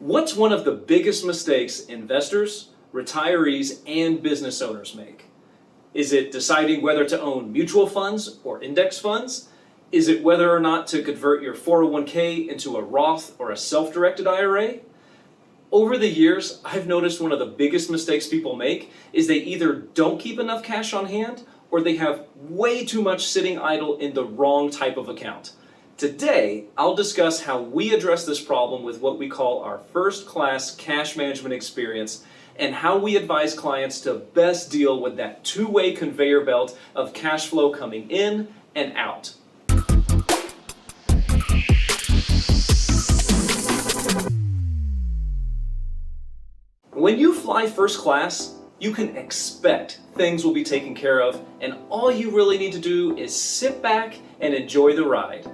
What's one of the biggest mistakes investors, retirees, and business owners make? Is it deciding whether to own mutual funds or index funds? Is it whether or not to convert your 401k into a Roth or a self-directed IRA? Over the years, I've noticed one of the biggest mistakes people make is they either don't keep enough cash on hand or they have way too much sitting idle in the wrong type of account. Today, I'll discuss how we address this problem with what we call our first-class cash management experience and how we advise clients to best deal with that two-way conveyor belt of cash flow coming in and out. When you fly first class, you can expect things will be taken care of, and all you really need to do is sit back and enjoy the ride.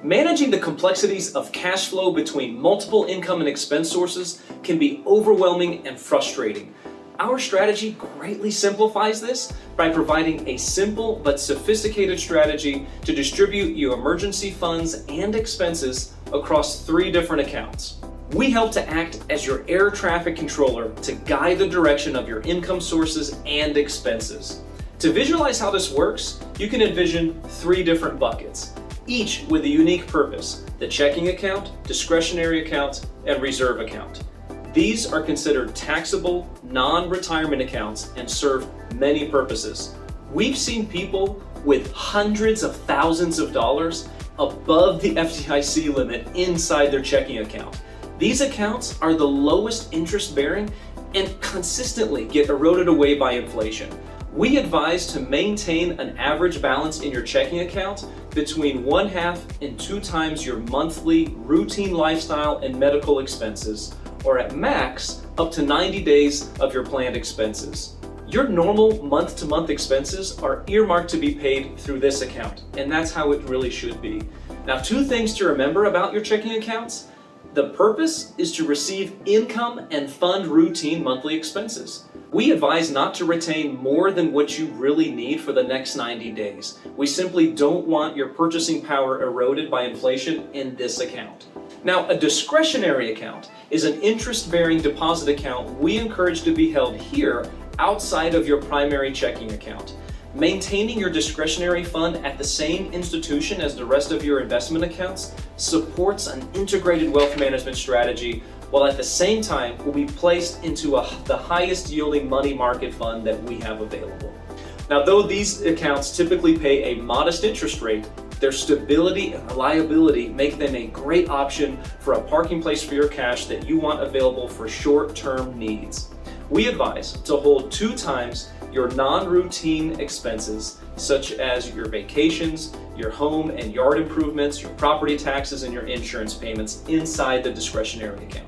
Managing the complexities of cash flow between multiple income and expense sources can be overwhelming and frustrating. Our strategy greatly simplifies this by providing a simple but sophisticated strategy to distribute your emergency funds and expenses across 3 different accounts. We help to act as your air traffic controller to guide the direction of your income sources and expenses. To visualize how this works, you can envision 3 different buckets, each with a unique purpose: the checking account, discretionary account, and reserve account. These are considered taxable, non-retirement accounts and serve many purposes. We've seen people with hundreds of thousands of dollars above the FDIC limit inside their checking account. These accounts are the lowest interest bearing and consistently get eroded away by inflation. We advise to maintain an average balance in your checking account between 1/2 and 2 times your monthly routine lifestyle and medical expenses, or at max, up to 90 days of your planned expenses. Your normal month-to-month expenses are earmarked to be paid through this account, and that's how it really should be. Now, 2 things to remember about your checking accounts. The purpose is to receive income and fund routine monthly expenses. We advise not to retain more than what you really need for the next 90 days. We simply don't want your purchasing power eroded by inflation in this account. Now, a discretionary account is an interest-bearing deposit account we encourage to be held here outside of your primary checking account. Maintaining your discretionary fund at the same institution as the rest of your investment accounts supports an integrated wealth management strategy, while at the same time will be placed into the highest yielding money market fund that we have available. Now, though these accounts typically pay a modest interest rate, their stability and reliability make them a great option for a parking place for your cash that you want available for short-term needs. We advise to hold 2 times your non-routine expenses, such as your vacations, your home and yard improvements, your property taxes, and your insurance payments inside the discretionary account.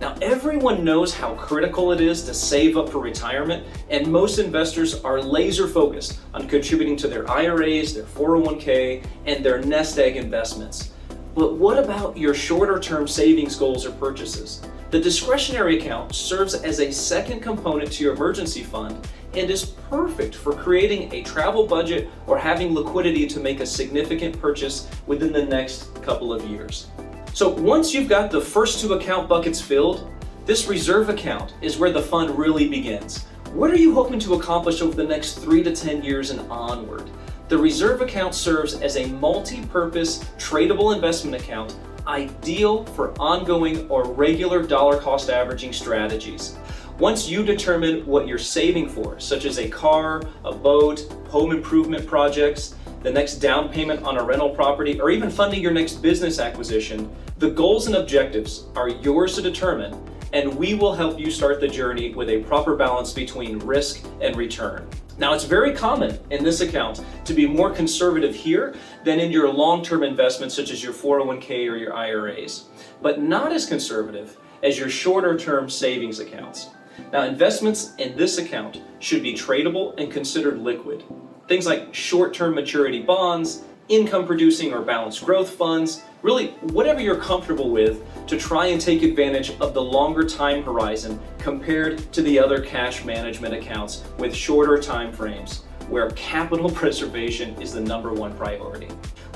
Now, everyone knows how critical it is to save up for retirement, and most investors are laser focused on contributing to their IRAs, their 401k, and their nest egg investments. But what about your shorter term savings goals or purchases? The discretionary account serves as a second component to your emergency fund and is perfect for creating a travel budget or having liquidity to make a significant purchase within the next couple of years. So once you've got the first 2 account buckets filled, this reserve account is where the fund really begins. What are you hoping to accomplish over the next 3 to 10 years and onward? The reserve account serves as a multi-purpose tradable investment account, ideal for ongoing or regular dollar cost averaging strategies. Once you determine what you're saving for, such as a car, a boat, home improvement projects, the next down payment on a rental property, or even funding your next business acquisition, the goals and objectives are yours to determine, and we will help you start the journey with a proper balance between risk and return. Now, it's very common in this account to be more conservative here than in your long-term investments such as your 401k or your IRAs, but not as conservative as your shorter-term savings accounts. Now, investments in this account should be tradable and considered liquid. Things like short-term maturity bonds, income-producing or balanced growth funds, really whatever you're comfortable with to try and take advantage of the longer time horizon compared to the other cash management accounts with shorter time frames. where capital preservation is the #1 priority.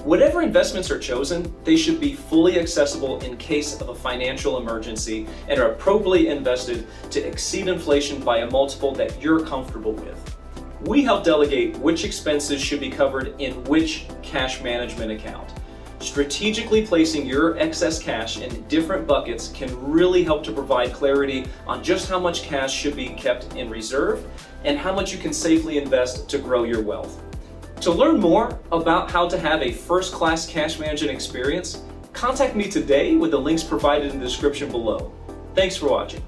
Whatever investments are chosen, they should be fully accessible in case of a financial emergency and are appropriately invested to exceed inflation by a multiple that you're comfortable with. We help delegate which expenses should be covered in which cash management account. Strategically placing your excess cash in different buckets can really help to provide clarity on just how much cash should be kept in reserve and how much you can safely invest to grow your wealth. To learn more about how to have a first-class cash management experience, contact me today with the links provided in the description below. Thanks for watching.